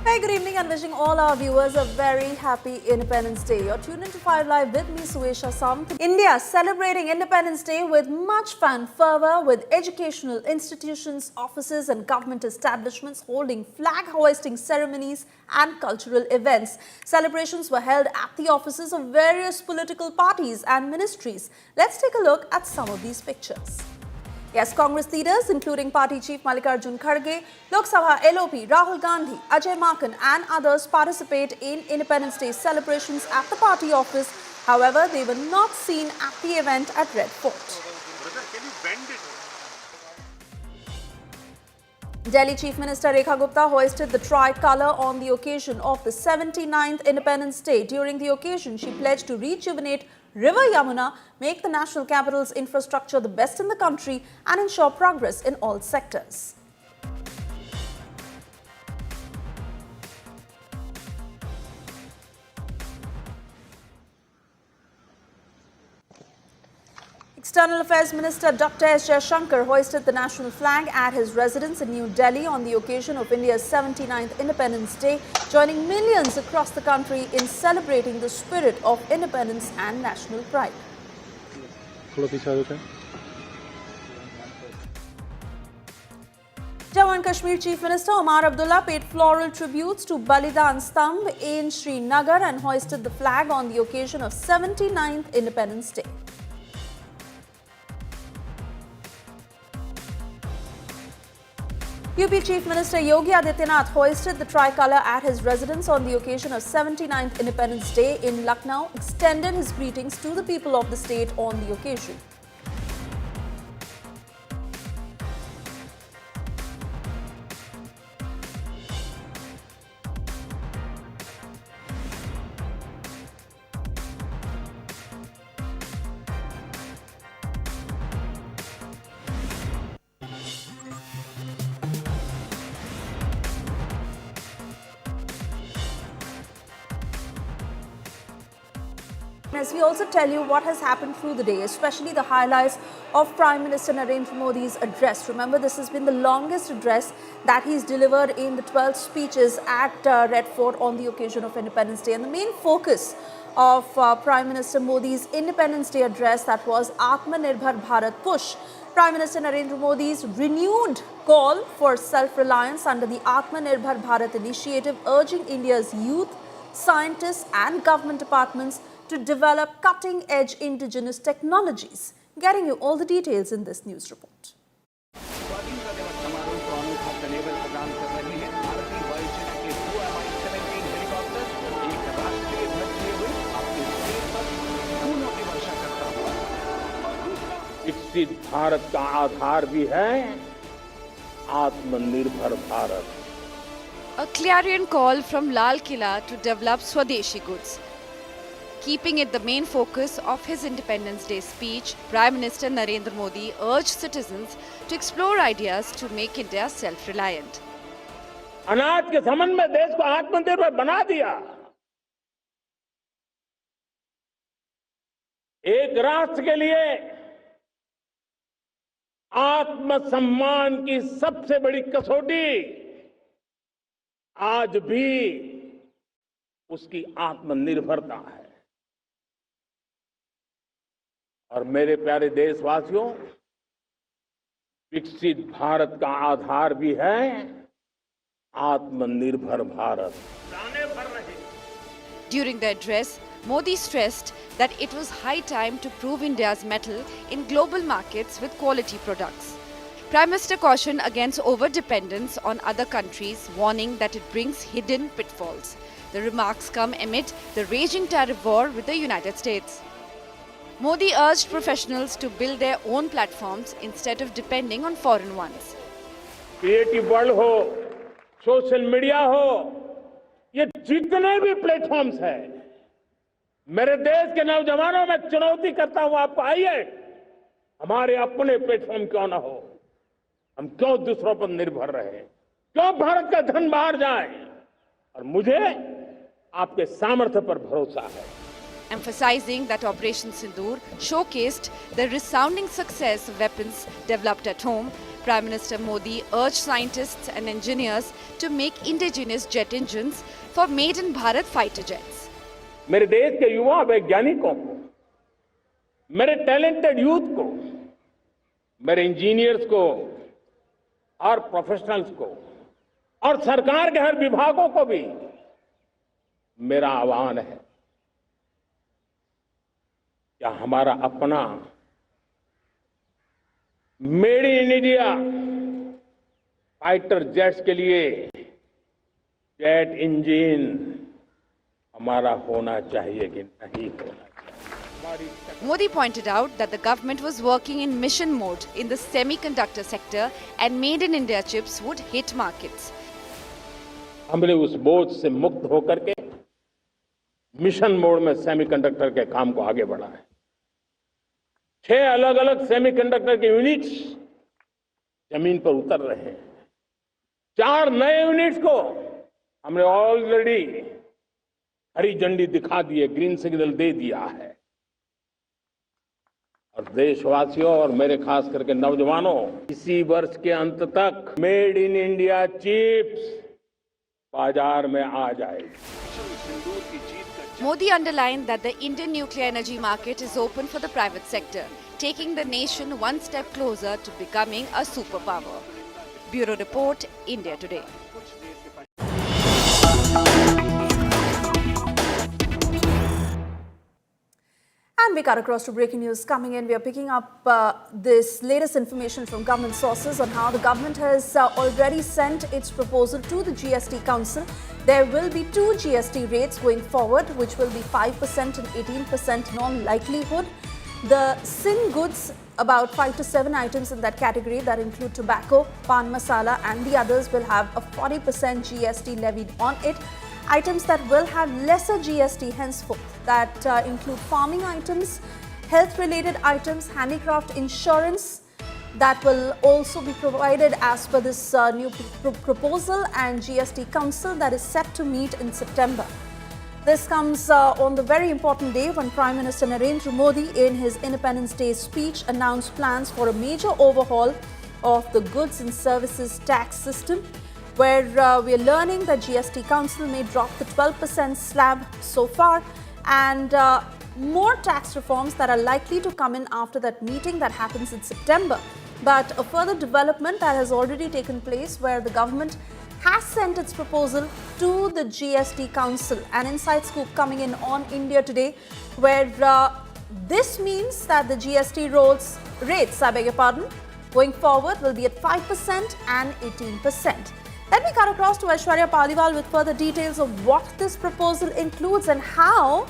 Hey, good evening and wishing all our viewers a very happy Independence Day. You're tuned into 5 Live with me, Suyesha, Savant. India celebrating Independence Day with much fan fervor, with educational institutions, offices and government establishments holding flag-hoisting ceremonies and cultural events. Celebrations were held at the offices of various political parties and ministries. Let's take a look at some of these pictures. Yes, Congress leaders including Party Chief Mallikarjun Kharge, Lok Sabha LOP Rahul Gandhi, Ajay Maken and others participate in Independence Day celebrations at the party office. However, they were not seen at the event at Red Fort. Delhi Chief Minister Rekha Gupta hoisted the tricolour on the occasion of the 79th Independence Day. During the occasion, she pledged to rejuvenate River Yamuna, make the national capital's infrastructure the best in the country and ensure progress in all sectors. External Affairs Minister Dr. S. Jaishankar hoisted the national flag at his residence in New Delhi on the occasion of India's 79th Independence Day, joining millions across the country in celebrating the spirit of independence and national pride. Jammu and Kashmir Chief Minister Omar Abdullah paid floral tributes to Balidan Stambh in Srinagar and hoisted the flag on the occasion of 79th Independence Day. UP Chief Minister Yogi Adityanath hoisted the tricolour at his residence on the occasion of 79th Independence Day in Lucknow, extended his greetings to the people of the state on the occasion. As we also tell you what has happened through the day, especially the highlights of Prime Minister Narendra Modi's address. Remember, this has been the longest address that he's delivered in the 12 speeches at Red Fort on the occasion of Independence Day. And the main focus of Prime Minister Modi's Independence Day address, that was Atman Bharat push. Prime Minister Narendra Modi's renewed call for self-reliance under the Atman Bharat initiative, urging India's youth, scientists and government departments to develop cutting-edge indigenous technologies. Getting you all the details in this news report. विकसित भारत का आधार भी है आत्मनिर्भर Bharat. A clarion call from Lal Killa to develop Swadeshi goods. Keeping it the main focus of his Independence Day speech, Prime Minister Narendra Modi urged citizens to explore ideas to make India self-reliant. अनाज के संबंध में देश को आत्मनिर्भर बना दिया. एक राष्ट्र के लिए आत्मसम्मान की सबसे बड़ी कसौटी आज भी उसकी आत्मनिर्भरता है. और मेरे प्यारे देशवासियों, विकसित भारत का आधार भी है आत्मनिर्भर Bharat. During the address, Modi stressed that it was high time to prove India's mettle in global markets with quality products. Prime Minister cautioned against over-dependence on other countries, warning that it brings hidden pitfalls. The remarks come amid the raging tariff war with the United States. Modi urged professionals to build their own platforms instead of depending on foreign ones. Creative world हो, social media हो, ये जितने भी platforms हैं, मेरे देश के नौजवानों में चुनौती करता हूं आपको, आइए हमारे अपने प्लेटफॉर्म क्यों ना हो, हम क्यों दूसरों पर निर्भर रहे, क्यों भारत का धन बाहर जाए, और मुझे आपके सामर्थ्य पर भरोसा है. Emphasizing that Operation Sindoor showcased the resounding success of weapons developed at home, Prime Minister Modi urged scientists and engineers to make indigenous jet engines for Made in Bharat fighter jets. मेरे देश के युवा वैज्ञानिकों को, मेरे talented youth को, मेरे engineers को और प्रोफेशनल्स को और सरकार के हर विभागों को भी मेरा आह्वान है, क्या हमारा अपना made in India fighter jets के लिए जेट इंजन हमारा होना चाहिए कि नहीं होना चाहिए. Modi pointed out that the government was working in mission mode in the semiconductor sector and Made in India chips would hit markets. हमने उस बोझ से मुक्त होकर के मिशन मोड में सेमीकंडक्टर के काम को आगे बढ़ाया. 6 अलग अलग सेमीकंडक्टर के यूनिट्स जमीन पर उतर रहे हैं. 4 नए यूनिट्स को हमने ऑलरेडी हरी झंडी दिखा दी है, ग्रीन सिग्नल दे दिया है. और देशवासियों और मेरे खास करके नौजवानों, इसी वर्ष के अंत तक मेड इन इंडिया चिप्स बाजार में आ जाएगी. Modi underlined that the Indian nuclear energy market is open for the private sector, taking the nation one step closer to becoming a superpower. Bureau Report, India Today. And we cut across to breaking news coming in. We are picking up this latest information from government sources on how the government has already sent its proposal to the GST Council. There will be 2 GST rates going forward, which will be 5% and 18% non-likelihood. The sin goods, about 5 to 7 items in that category that include tobacco, pan masala and the others will have a 40% GST levied on it. Items that will have lesser GST henceforth that include farming items, health-related items, handicraft insurance that will also be provided as per this new proposal and GST Council that is set to meet in September. This comes on the very important day when Prime Minister Narendra Modi in his Independence Day speech announced plans for a major overhaul of the goods and services tax system, where we are learning that GST Council may drop the 12% slab so far and more tax reforms that are likely to come in after that meeting that happens in September. But a further development that has already taken place where the government has sent its proposal to the GST Council. An inside scoop coming in on India Today, where this means that the GST rates, going forward will be at 5% and 18%. Let me cut across to Aishwarya Paliwal with further details of what this proposal includes and how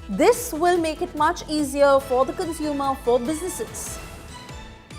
this will make it much easier for the consumer, for businesses.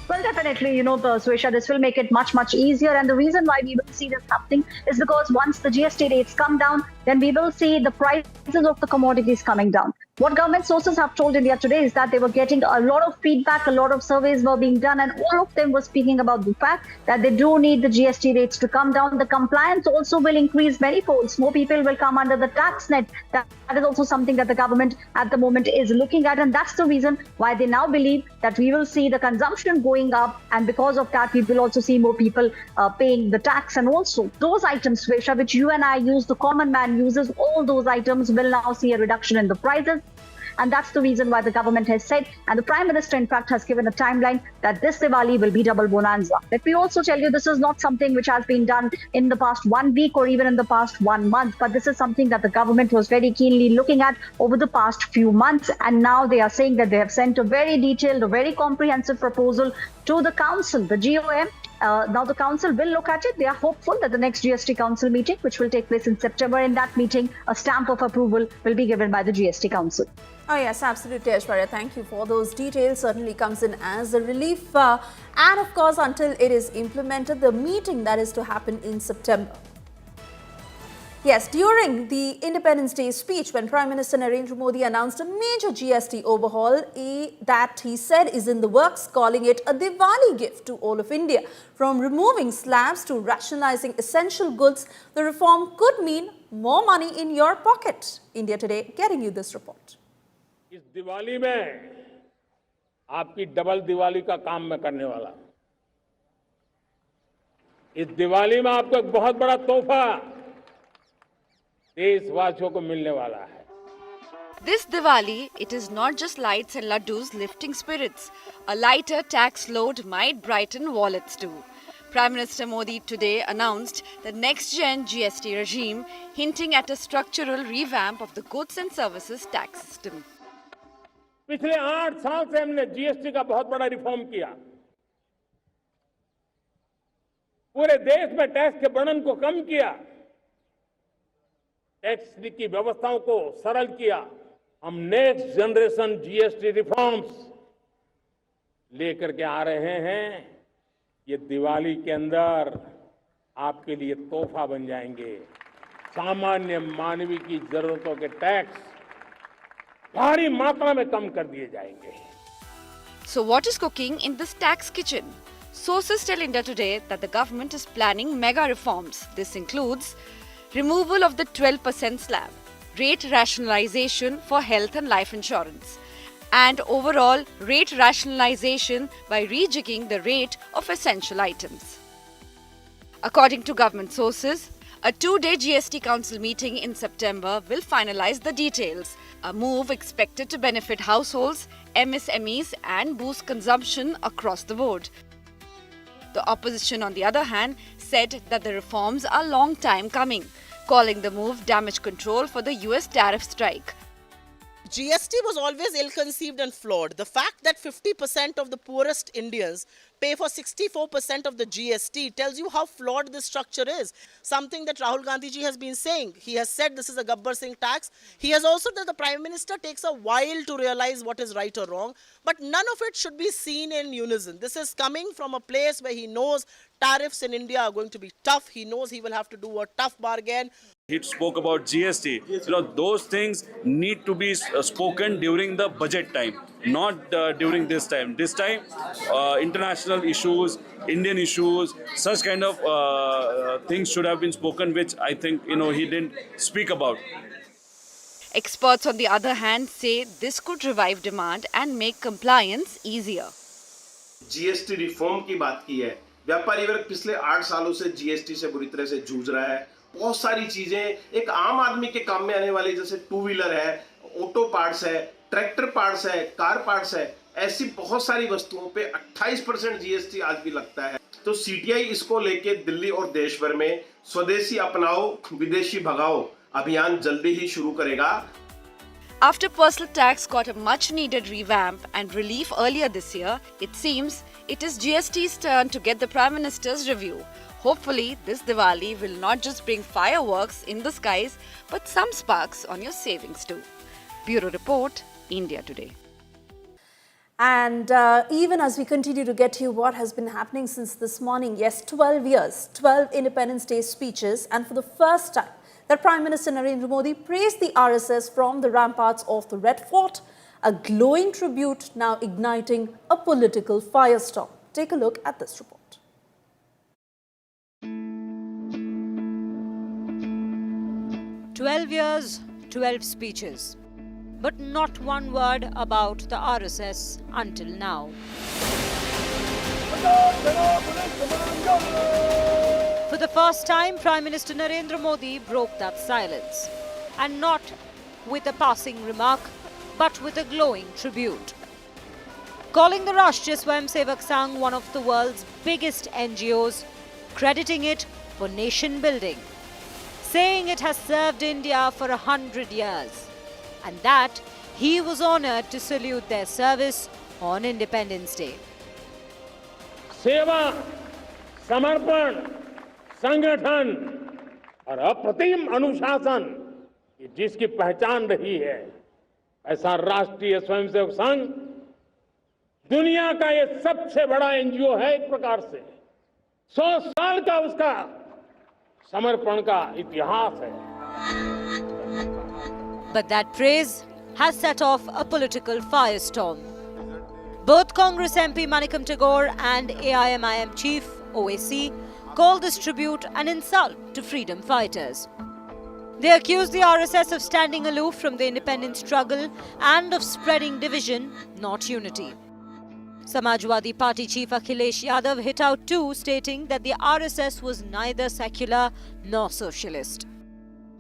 Well, definitely, Suyesha, this will make it much easier. And the reason why we will see this happening is because once the GST rates come down, then we will see the prices of the commodities coming down. What government sources have told India Today is that they were getting a lot of feedback, a lot of surveys were being done, and all of them were speaking about the fact that they do need the GST rates to come down. The compliance also will increase many folds. More people will come under the tax net. That is also something that the government at the moment is looking at, and that's the reason why they now believe that we will see the consumption going up, and because of that, we will also see more people paying the tax. And also, those items, Suyesha, which you and I use, the common man uses, all those items will now see a reduction in the prices. And that's the reason why the government has said, and the Prime Minister, in fact, has given a timeline that this Diwali will be double bonanza. Let me also tell you, this is not something which has been done in the past 1 week or even in the past 1 month, but this is something that the government was very keenly looking at over the past few months. And now they are saying that they have sent a very detailed, a very comprehensive proposal to the council, the GOM, Now the council will look at it. They are hopeful that the next GST council meeting, which will take place in September, in that meeting, a stamp of approval will be given by the GST council. Oh yes, absolutely, Aishwarya. Thank you for those details. Certainly comes in as a relief. And of course, until it is implemented, the meeting that is to happen in September. Yes, during the Independence Day speech, when Prime Minister Narendra Modi announced a major GST overhaul that he said is in the works, calling it a Diwali gift to all of India. From removing slabs to rationalizing essential goods, the reform could mean more money in your pocket. India Today getting you this report. इस दिवाली में आपकी double Diwali का काम मैं करने वाला हूं। इस दिवाली में आपको एक बहुत बड़ा तोहफा देशवासियों को मिलने वाला है। This Diwali, it is not just lights and laddus lifting spirits. A lighter tax load might brighten wallets too. Prime Minister Modi today announced the next-gen GST regime, hinting at a structural revamp of the goods and services tax system. पिछले 8 साल से हमने GST का बहुत बड़ा reform किया। पूरे देश में टैक्स के बर्डन को कम किया, टैक्स की व्यवस्थाओं को सरल किया। हम नेक्स्ट जनरेशन जीएसटी रिफॉर्म्स लेकर के आ रहे हैं। ये दिवाली के अंदर आपके लिए तोहफा बन जाएंगे। सामान्य मानवीय की जरूरतों के टैक्स भारी मात्रा में कम कर दिए जाएंगे। So what is cooking in this tax kitchen? Sources tell India Today that the government is planning mega reforms. This includes removal of the 12% slab, rate rationalization for health and life insurance, and overall rate rationalization by rejigging the rate of essential items. According to government sources, a 2-day GST Council meeting in September will finalize the details, a move expected to benefit households, MSMEs and boost consumption across the board. The opposition, on the other hand, said that the reforms are long time coming, calling the move damage control for the US tariff strike. GST was always ill-conceived and flawed. The fact that 50% of the poorest Indians pay for 64% of the GST tells you how flawed this structure is. Something that Rahul Gandhi ji has been saying. He has said this is a Gabbar Singh tax. He has also said the Prime Minister takes a while to realize what is right or wrong. But none of it should be seen in unison. This is coming from a place where he knows tariffs in India are going to be tough. He knows he will have to do a tough bargain. He spoke about GST. Those things need to be spoken during the budget time, not during this time. This time, international issues, Indian issues, such kind of things should have been spoken, which I think he didn't speak about. Experts, on the other hand, say this could revive demand and make compliance easier. GST reform की बात की है। व्यापारी वर्ग पिछले 8 सालों से GST से बुरी तरह से जूझ रहा है। बहुत सारी चीजें एक आम आदमी के काम में आने वाली, जैसे 2 व्हीलर है, ऑटो पार्ट्स है, ट्रैक्टर पार्ट्स है, कार पार्ट्स है, ऐसी बहुत सारी वस्तुओं पे 28% जीएसटी आज भी लगता है। तो सीटीआई इसको लेके दिल्ली और देश भर में स्वदेशी अपनाओ विदेशी भगाओ अभियान जल्दी ही शुरू करेगा। After personal tax got a much-needed revamp and relief earlier this year, it seems it is GST's turn to get the Prime Minister's review. Hopefully, this Diwali will not just bring fireworks in the skies, but some sparks on your savings too. Bureau Report, India Today. And even as we continue to get you what has been happening since this morning, yes, 12 years, 12 Independence Day speeches, and for the first time, that Prime Minister Narendra Modi praised the RSS from the ramparts of the Red Fort, a glowing tribute now igniting a political firestorm. Take a look at this report. 12 years, 12 speeches, but not one word about the RSS until now. For the first time, Prime Minister Narendra Modi broke that silence, and not with a passing remark, but with a glowing tribute. Calling the Rashtriya Swayamsevak Sangh one of the world's biggest NGOs, crediting it for nation building, saying it has served India for 100 years, and that he was honoured to salute their service on Independence Day. सेवा समर्पण, संगठन और अप्रतिम अनुशासन ये जिसकी पहचान रही है, ऐसा राष्ट्रीय स्वयंसेवक संघ दुनिया का ये सबसे बड़ा एनजीओ है। एक प्रकार से 100 साल का उसका समर्पण का इतिहास है। But that praise has set off a political firestorm. Both Congress MP Manikam Tagore and AIMIM chief OAC called this tribute an insult to freedom fighters. They accused the RSS of standing aloof from the independence struggle and of spreading division, not unity. Samajwadi Party chief Akhilesh Yadav hit out too, stating that the RSS was neither secular nor socialist.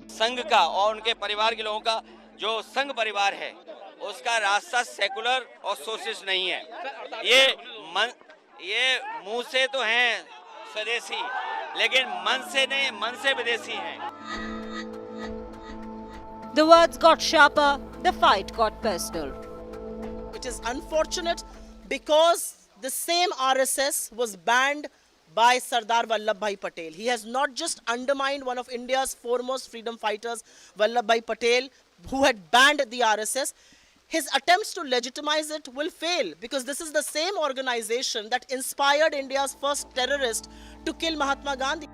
संघ का और उनके परिवार के लोगों का जो संघ परिवार है उसका रास्ता सेकुलर और सोशलिस्ट नहीं है। ये मुंह से तो हैं स्वदेशी लेकिन मन से नहीं, मन से विदेशी हैं। The words got sharper, the fight got personal. It is unfortunate because the same RSS was banned by Sardar Vallabhbhai Patel. He has not just undermined one of India's foremost freedom fighters, Vallabhbhai Patel, who had banned the RSS. His attempts to legitimize it will fail because this is the same organization that inspired India's first terrorist to kill Mahatma Gandhi.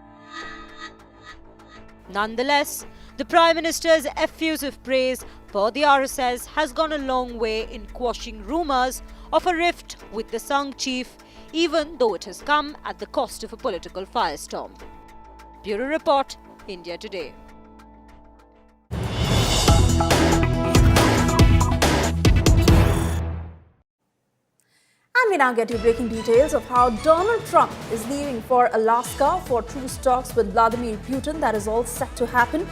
Nonetheless, the Prime Minister's effusive praise for the RSS has gone a long way in quashing rumours of a rift with the Sangh chief, even though it has come at the cost of a political firestorm. Bureau Report, India Today. And we now get you breaking details of how Donald Trump is leaving for Alaska for truce talks with Vladimir Putin. That is all set to happen.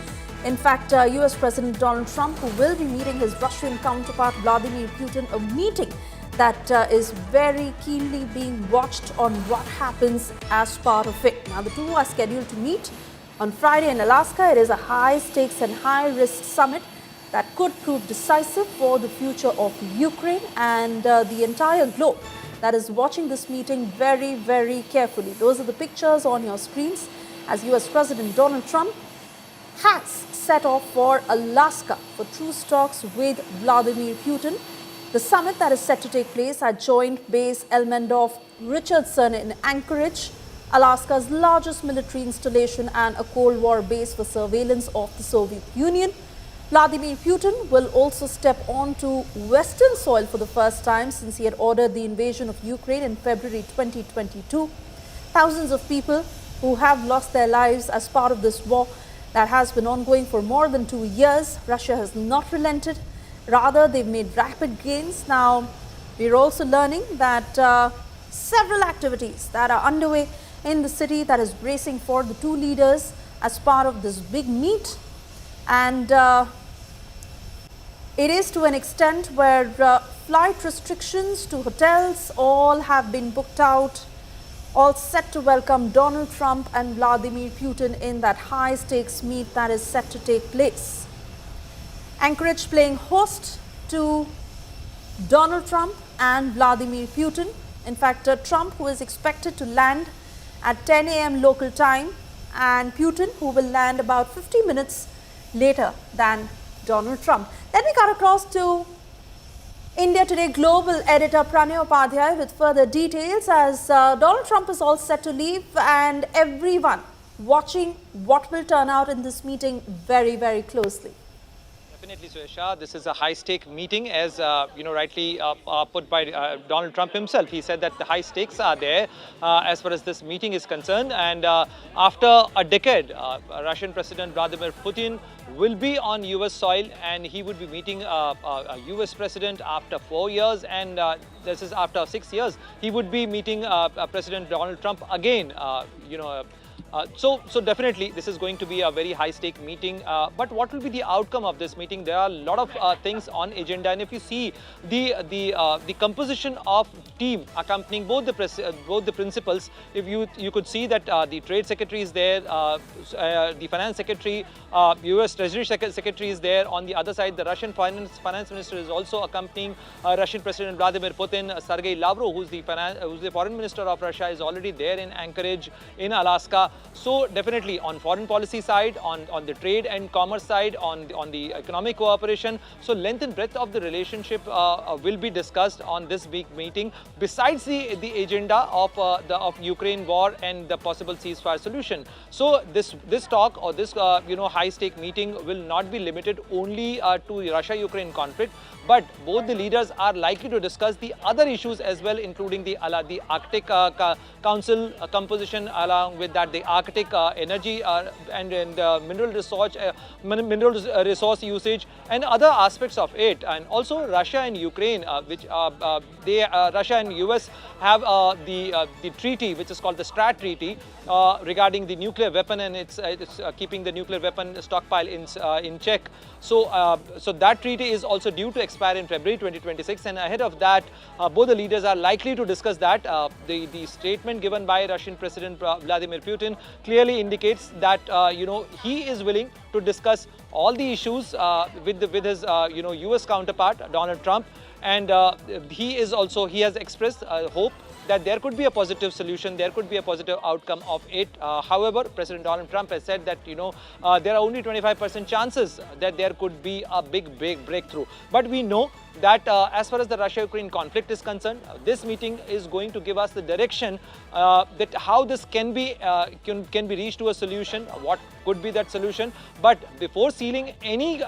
In fact, US President Donald Trump, who will be meeting his Russian counterpart Vladimir Putin, a meeting that is very keenly being watched on what happens as part of it. Now, the two are scheduled to meet on Friday in Alaska. It is a high-stakes and high-risk summit that could prove decisive for the future of Ukraine and the entire globe that is watching this meeting very, very carefully. Those are the pictures on your screens as US President Donald Trump has set off for Alaska for truce talks with Vladimir Putin. The summit that is set to take place at Joint Base Elmendorf-Richardson in Anchorage, Alaska's largest military installation and a Cold War base for surveillance of the Soviet Union. Vladimir Putin will also step onto Western soil for the first time since he had ordered the invasion of Ukraine in February 2022. Thousands of people who have lost their lives as part of this war that has been ongoing for more than 2 years. Russia has not relented. Rather, they've made rapid gains. Now, we're also learning that several activities that are underway in the city that is bracing for the two leaders as part of this big meet. And it is to an extent where flight restrictions to hotels all have been booked out, all set to welcome Donald Trump and Vladimir Putin in that high-stakes meet that is set to take place. Anchorage playing host to Donald Trump and Vladimir Putin. In fact, Trump, who is expected to land at 10 a.m. local time, and Putin, who will land about 50 minutes later than Donald Trump. Let me cut across to India Today Global Editor Prano Paday with further details as Donald Trump is all set to leave and everyone watching what will turn out in this meeting very, very closely. Definitely, Suyesha. This is a high-stake meeting, as rightly put by Donald Trump himself. He said that the high stakes are there as far as this meeting is concerned. And after a decade, Russian President Vladimir Putin will be on US soil, and he would be meeting a US president after 4 years, and this is after 6 years. He would be meeting President Donald Trump again. So definitely this is going to be a very high-stake meeting. But what will be the outcome of this meeting? There are a lot of things on agenda, and if you see the composition of team accompanying both the principals, if you could see that the Trade Secretary is there, the Finance Secretary, U.S. Treasury Secretary is there. On the other side, the Russian Finance Minister is also accompanying Russian President Vladimir Putin. Sergei Lavrov, who's the Foreign Minister of Russia, is already there in Anchorage in Alaska. So definitely on foreign policy side, on the trade and commerce side, on the economic cooperation, so length and breadth of the relationship will be discussed on this big meeting. Besides the agenda of Ukraine war and the possible ceasefire solution. So this talk or this high-stake meeting will not be limited only to Russia-Ukraine conflict, but both the leaders are likely to discuss the other issues as well, including the Arctic Council composition, along with that the Arctic energy and mineral resource usage and other aspects of it. And also Russia and Ukraine, Russia and US have the treaty, which is called the START treaty, regarding the nuclear weapon, and it's keeping the nuclear weapon stockpile in check. So that treaty is also due to expire in February 2026, and ahead of that, both the leaders are likely to discuss that. The statement given by Russian President Vladimir Putin clearly indicates that he is willing to discuss all the issues with his US counterpart Donald Trump, and he has expressed hope that there could be a positive solution, there could be a positive outcome of it. However, President Donald Trump has said that there are only 25% chances that there could be a big breakthrough. But we know that as far as the Russia-Ukraine conflict is concerned, this meeting is going to give us the direction that how this can be reached to a solution, what could be that solution. But before sealing any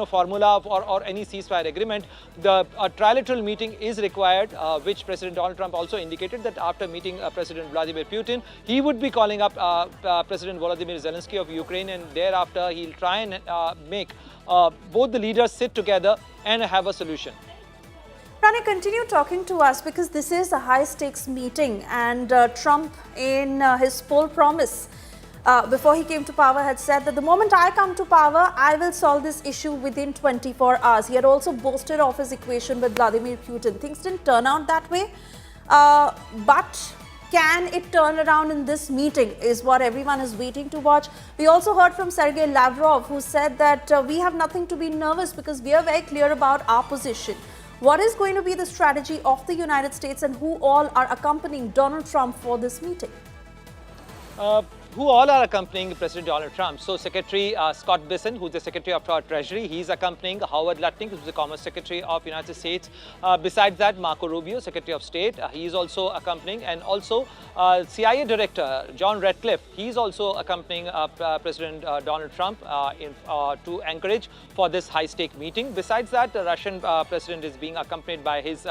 formula or any ceasefire agreement, a trilateral meeting is required, which President Donald Trump also indicated that after meeting President Vladimir Putin, he would be calling up President Volodymyr Zelensky of Ukraine, and thereafter he'll try and make both the leaders sit together and have a solution. Prano, continue talking to us, because this is a high-stakes meeting, and Trump, in his poll promise before he came to power, had said that the moment I come to power, I will solve this issue within 24 hours. He had also boasted of his equation with Vladimir Putin. Things didn't turn out that way, but can it turn around in this meeting is what everyone is waiting to watch. We also heard from Sergei Lavrov, who said that we have nothing to be nervous because we are very clear about our position. What is going to be the strategy of the United States, and who all are accompanying Donald Trump for this meeting? Who all are accompanying President Donald Trump? So Secretary Scott Bessent, who's the Secretary of Treasury, he's accompanying Howard Lutnick, who's the Commerce Secretary of United States. Besides that, Marco Rubio, Secretary of State, he is also accompanying, and also CIA Director John Ratcliffe, he's also accompanying President Donald Trump to Anchorage for this high-stake meeting. Besides that, the Russian President is being accompanied by his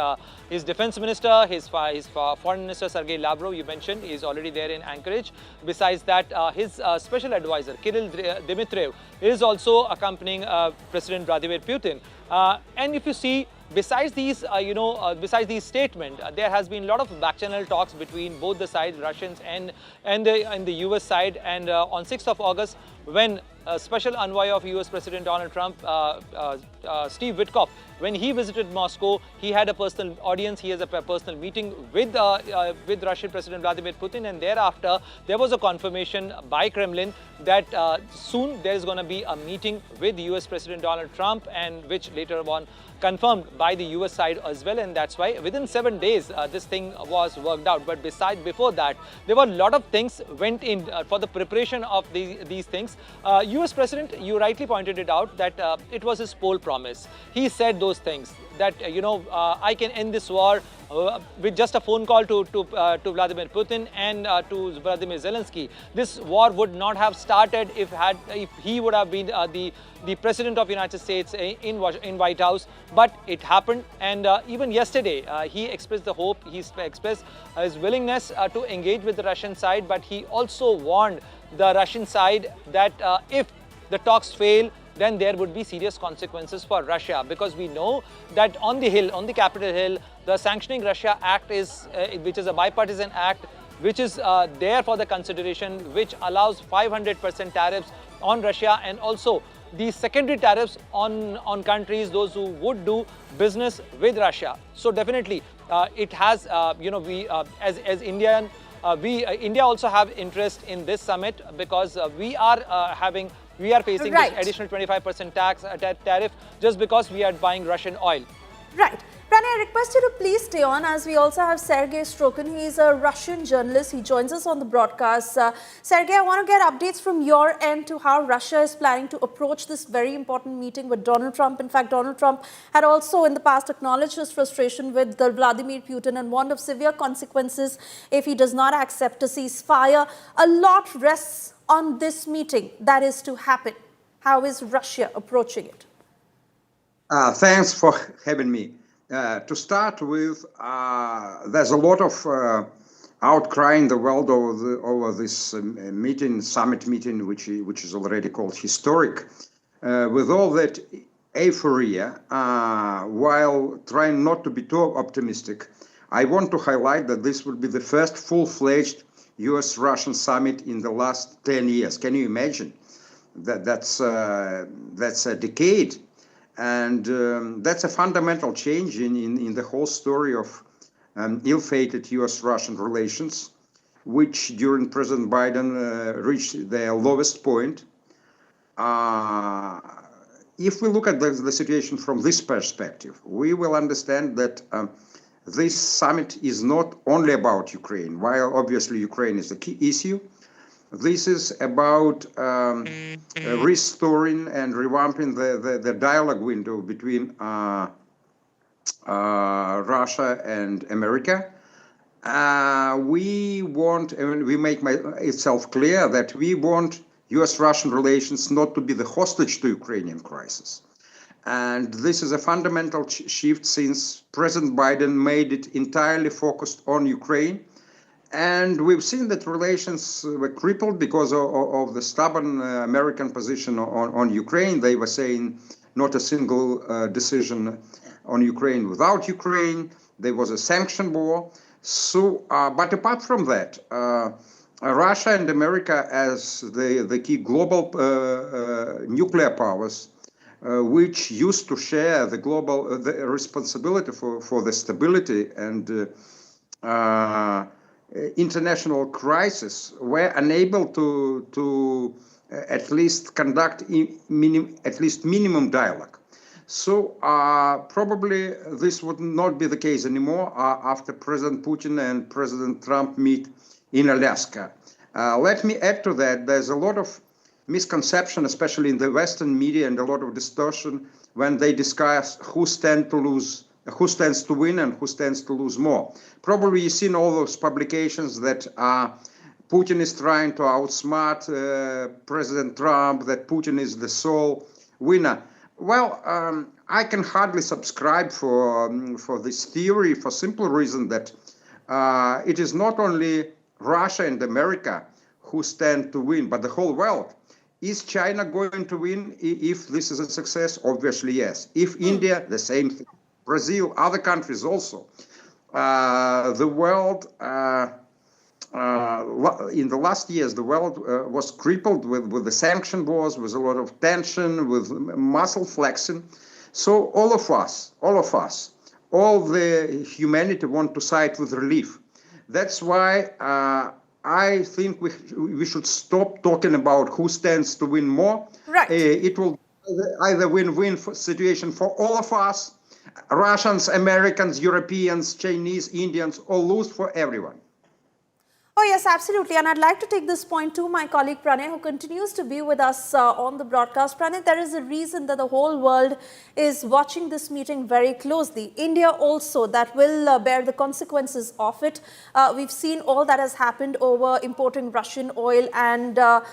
Defense Minister, his Foreign Minister Sergei Lavrov, you mentioned, is already there in Anchorage. Besides that, his special advisor Kirill Dmitriev is also accompanying President Vladimir Putin. And if you see, besides these statements, there has been a lot of back-channel talks between both the sides, Russians and the US side. And on 6th of August, when Special Envoy of US President Donald Trump, Steve Witkoff, when he visited Moscow, he had a personal audience, he has a personal meeting with Russian President Vladimir Putin, and thereafter there was a confirmation by Kremlin that soon there is going to be a meeting with US President Donald Trump, and which later on confirmed by the US side as well, and that's why within 7 days this thing was worked out. But before that, there were a lot of things went in for the preparation of these things. US President, you rightly pointed it out, that it was his poll promise. He said those things, that I can end this war with just a phone call to Vladimir Putin and to Vladimir Zelensky. This war would not have started if he would have been the President of the United States in White House, but it happened. And even yesterday, he expressed the hope, he expressed his willingness to engage with the Russian side, but he also warned the Russian side that if the talks fail, then there would be serious consequences for Russia, because we know that on the Capitol Hill, the Sanctioning Russia Act which is a bipartisan act, which is there for the consideration, which allows 500% tariffs on Russia, and also the secondary tariffs on countries, those who would do business with Russia. So definitely it has, we as Indian, India also have interest in this summit, because we are facing Right. this additional 25% tax tariff just because we are buying Russian oil. Right. Prano, I request you to please stay on, as we also have Sergei Strokin. He is a Russian journalist. He joins us on the broadcast. Sergei, I want to get updates from your end to how Russia is planning to approach this very important meeting with Donald Trump. In fact, Donald Trump had also in the past acknowledged his frustration with Vladimir Putin and warned of severe consequences if he does not accept a ceasefire. A lot rests on this meeting that is to happen. How is Russia approaching it? Thanks for having me. To start with, there's a lot of outcry in the world over this summit meeting, which is already called historic. With all that euphoria, while trying not to be too optimistic, I want to highlight that this will be the first full-fledged US-Russian summit in the last 10 years. Can you imagine? That's a decade. And that's a fundamental change in the whole story of ill-fated US-Russian relations, which during President Biden reached their lowest point. If we look at the situation from this perspective, we will understand that this summit is not only about Ukraine, while obviously Ukraine is the key issue. This is about restoring and revamping the dialogue window between Russia and America. We want, and we make itself clear that we want US-Russian relations not to be the hostage to Ukrainian crisis. And this is a fundamental shift since President Biden made it entirely focused on Ukraine. And we've seen that relations were crippled because of the stubborn American position on Ukraine. They were saying not a single decision on Ukraine without Ukraine. There was a sanction war. So, but apart from that, Russia and America as the key global nuclear powers, which used to share the responsibility for the stability and international crisis, were unable to at least conduct minimum dialogue. So probably this would not be the case anymore after President Putin and President Trump meet in Alaska. Let me add to that, there's a lot of misconception, especially in the Western media, and a lot of distortion when they discuss who stands to win and who stands to lose more. Probably you've seen all those publications that Putin is trying to outsmart President Trump, that Putin is the sole winner. Well, I can hardly subscribe for this theory for simple reason that it is not only Russia and America who stand to win, but the whole world. Is China going to win if this is a success? Obviously, yes. If India, the same thing. Brazil, other countries also. The world, in the last years, the world was crippled with the sanction wars, with a lot of tension, with muscle flexing. So all of us, all the humanity want to side with relief. That's why I think we should stop talking about who stands to win more. Right. It will either win-win situation for all of us. Russians, Americans, Europeans, Chinese, Indians, all lose for everyone. Oh, yes, absolutely. And I'd like to take this point to my colleague Pranay, who continues to be with us on the broadcast. Pranay, there is a reason that the whole world is watching this meeting very closely. India also, that will bear the consequences of it. We've seen all that has happened over importing Russian oil and the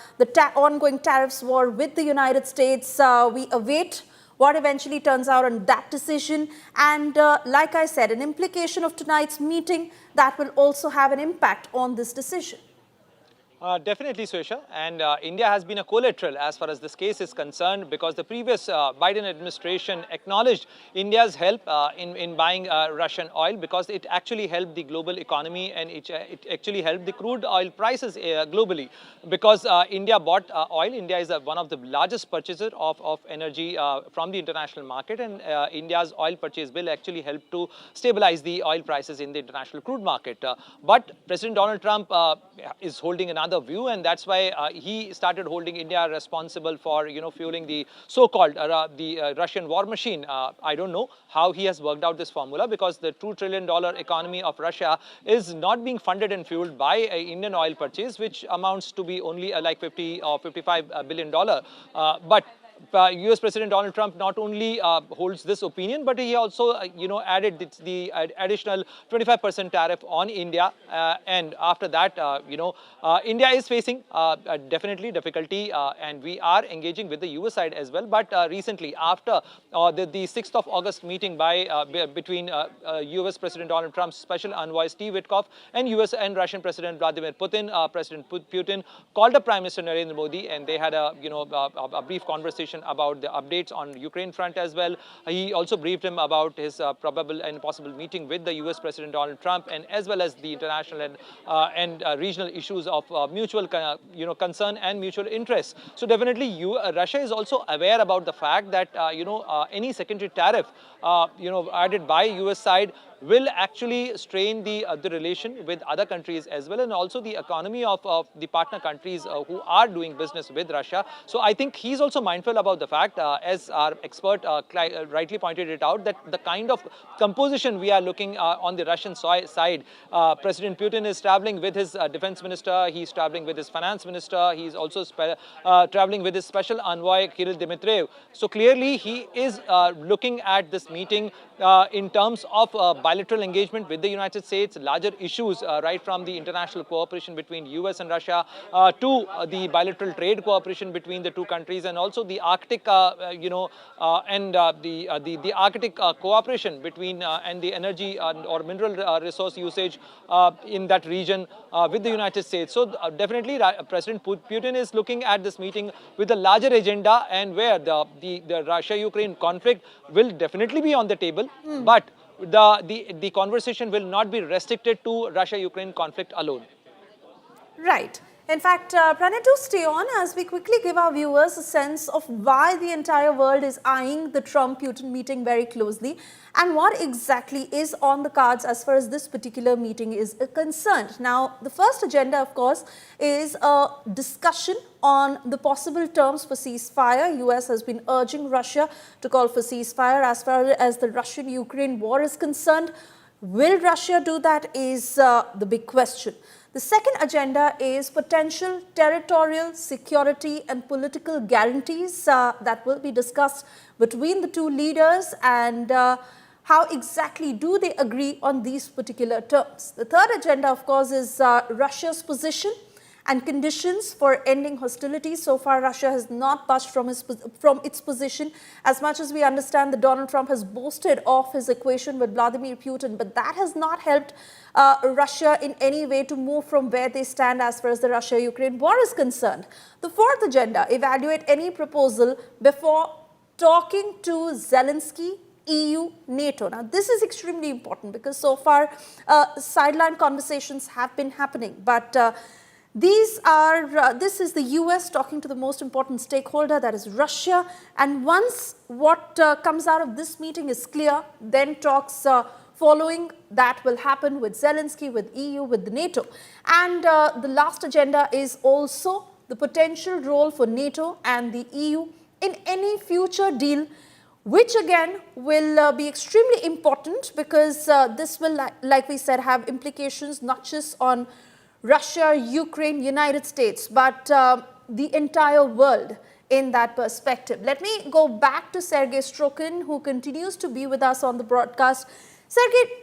ongoing tariffs war with the United States. We await what eventually turns out on that decision. And like I said, an implication of tonight's meeting that will also have an impact on this decision. Definitely, Suyesha. And India has been a collateral as far as this case is concerned, because the previous Biden administration acknowledged India's help in buying Russian oil, because it actually helped the global economy, and it actually helped the crude oil prices globally. Because India bought oil. India is one of the largest purchaser of energy from the international market, and India's oil purchase bill actually helped to stabilize the oil prices in the international crude market. But President Donald Trump is holding another view, and that's why he started holding India responsible for fueling the so-called Russian war machine. I don't know how he has worked out this formula, because the $2 trillion economy of Russia is not being funded and fueled by Indian oil purchase, which amounts to be only like 50 or $55 billion. But US President Donald Trump not only holds this opinion, but he also added the additional 25% tariff on India, and after that India is facing definitely difficulty, and we are engaging with the US side as well. But recently, after the 6th of August meeting between US President Donald Trump's special envoy Steve Witkoff and US and Russian President Vladimir Putin, President Putin called up Prime Minister Narendra Modi, and they had a brief conversation about the updates on Ukraine front as well. He also briefed him about his probable and possible meeting with the US President Donald Trump, and as well as the international and regional issues of mutual concern and mutual interest. So definitely Russia is also aware about the fact that any secondary tariff added by US side will actually strain the relation with other countries as well, and also the economy of the partner countries who are doing business with Russia. So I think he's also mindful about the fact, as our expert rightly pointed it out, that the kind of composition we are looking on the Russian side, President Putin is traveling with his defense minister, he's traveling with his finance minister, he's also traveling with his special envoy Kirill Dmitriev. So clearly he is looking at this meeting in terms of bilateral engagement with the United States, larger issues right from the international cooperation between US and Russia to the bilateral trade cooperation between the two countries, and also the Arctic, and the Arctic cooperation between and the energy or mineral resource usage in that region with the United States. So definitely President Putin is looking at this meeting with a larger agenda, and where the Russia-Ukraine conflict will definitely be on the table, but the conversation will not be restricted to Russia-Ukraine conflict alone. Right. In fact, Prano, do stay on as we quickly give our viewers a sense of why the entire world is eyeing the Trump-Putin meeting very closely, and what exactly is on the cards as far as this particular meeting is concerned. Now, the first agenda, of course, is a discussion on the possible terms for ceasefire. US has been urging Russia to call for ceasefire as far as the Russian-Ukraine war is concerned. Will Russia do that is the big question. The second agenda is potential territorial, security and political guarantees that will be discussed between the two leaders, and how exactly do they agree on these particular terms. The third agenda, of course, is Russia's position and conditions for ending hostilities. So far, Russia has not budged from its position. As much as we understand that Donald Trump has boasted of his equation with Vladimir Putin, but that has not helped Russia in any way to move from where they stand as far as the Russia-Ukraine war is concerned. The fourth agenda, evaluate any proposal before talking to Zelensky, EU, NATO. Now, this is extremely important because so far sideline conversations have been happening, but this is the US talking to the most important stakeholder, that is Russia. And once what comes out of this meeting is clear, then talks following that will happen with Zelensky, with EU, with the NATO. And the last agenda is also the potential role for NATO and the EU in any future deal, which again will be extremely important because this will, like we said, have implications not just on Russia, Ukraine, United States, but the entire world in that perspective. Let me go back to Sergei Strokin, who continues to be with us on the broadcast. Sergei,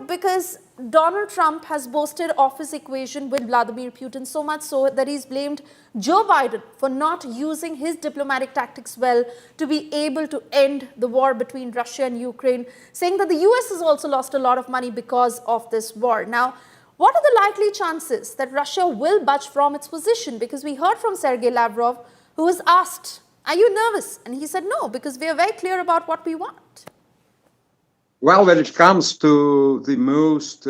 because Donald Trump has boasted of his equation with Vladimir Putin, so much so that he's blamed Joe Biden for not using his diplomatic tactics well to be able to end the war between Russia and Ukraine, saying that the US has also lost a lot of money because of this war. Now, What are the likely chances that Russia will budge from its position? Because we heard from Sergei Lavrov, who was asked, are you nervous? And he said no, because we are very clear about what we want. Well, when it comes to the most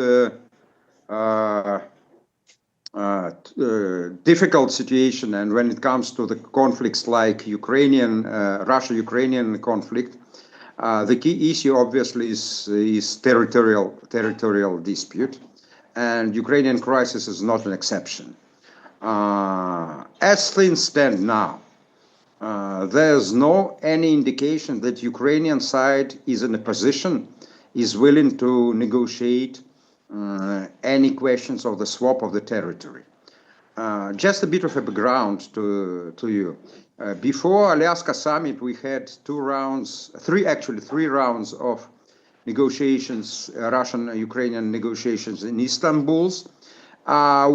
difficult situation, and when it comes to the conflicts like Russia-Ukrainian conflict, the key issue obviously is territorial dispute, and Ukrainian crisis is not an exception. As things stand now, there's no any indication that Ukrainian side is in a position, is willing to negotiate any questions of the swap of the territory. Just a bit of a background to you. Before Alaska summit, we had three rounds of negotiations, Russian-Ukrainian negotiations in Istanbul.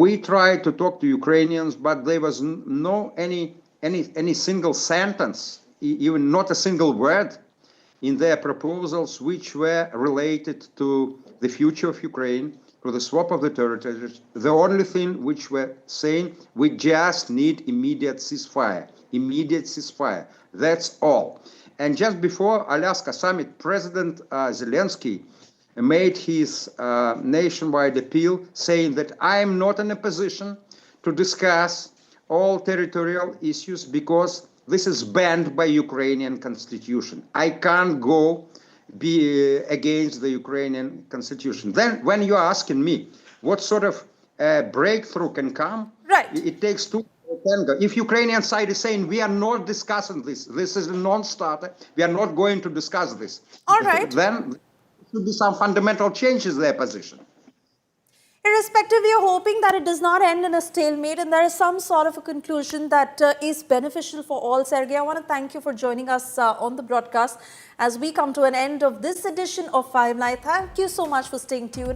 We tried to talk to Ukrainians, but there was no any single sentence, even not a single word in their proposals which were related to the future of Ukraine, to the swap of the territories. The only thing which we're saying, we just need immediate ceasefire. Immediate ceasefire. That's all. And just before Alaska summit, President Zelensky made his nationwide appeal saying that I am not in a position to discuss all territorial issues because this is banned by Ukrainian constitution. I can't go be against the Ukrainian constitution. Then when you're asking me what sort of breakthrough can come, right, it takes two. If Ukrainian side is saying we are not discussing this is a non-starter, we are not going to discuss this. All right. Then there should be some fundamental changes in their position. Irrespective, we are hoping that it does not end in a stalemate and there is some sort of a conclusion that is beneficial for all. Sergei, I want to thank you for joining us on the broadcast as we come to an end of this edition of 5 Live. Thank you so much for staying tuned.